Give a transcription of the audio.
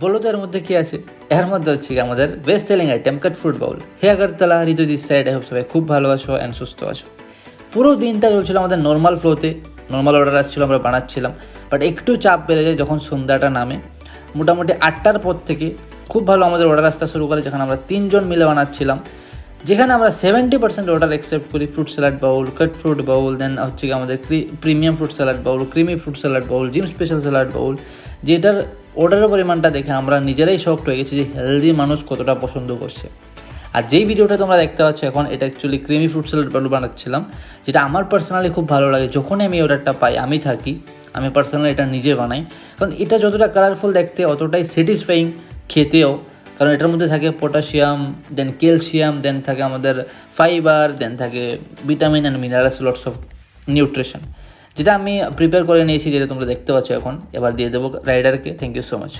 বলো তো এর মধ্যে কী আছে? এর মধ্যে হচ্ছে কি আমাদের best selling item cut fruit bowl. Hey Agartala Ritu this side, I hope সবাই খুব ভালো আছো অ্যান্ড সুস্থ আছো। পুরো দিনটা চলছিল আমাদের নর্মাল ফ্লোতে, নর্মাল অর্ডার আসছিলো, আমরা বানাচ্ছিলাম। বাট একটু চাপ বেড়ে যায় যখন সন্ধ্যাটা নামে। মোটামুটি 8টার পর থেকে খুব ভালো আমাদের অর্ডার আসতে শুরু করে, যেখানে আমরা 3জন মিলে বানাচ্ছিলাম, যেখানে আমরা 70% অর্ডার অ্যাকসেপ্ট করি। ফ্রুট স্যালাড বাউল, কাট ফ্রুট বাউল, দেন হচ্ছে কি আমাদের প্রিমিয়াম ফ্রুট স্যালাড বাউল, ক্রিমি ফ্রুট স্যালাড বাউল, জিম স্পেশাল স্যালাড বাউল, যেটার অর্ডারের পরিমাণটা দেখে আমরা নিজেরাই শকড হয়ে গেছি যে হেলদি মানুষ কতটা পছন্দ করছে। আর যেই ভিডিওটা তোমরা দেখতে পাচ্ছ এখন, এটা অ্যাকচুয়ালি ক্রিমি ফ্রুট স্যালাড বাউল বানাচ্ছিলাম, যেটা আমার পার্সোনালি খুব ভালো লাগে। যখনই আমি অর্ডারটা পাই, আমি পার্সোনালি এটা নিজে বানাই, কারণ এটা যতটা কালারফুল দেখতে অতটাই স্যাটিসফাইং খেতেও। কারণ এটার মধ্যে থাকে পটাশিয়াম, দেন ক্যালসিয়াম, দেন থাকে আমাদের ফাইবার, দেন থাকে vitamin and minerals, lots of nutrition, যেটা আমি প্রিপেয়ার করে নিয়েছি, যেটা তোমরা দেখতে পাচ্ছ এখন। এবার দিয়ে দেবো রাইডারকে। Thank you so much.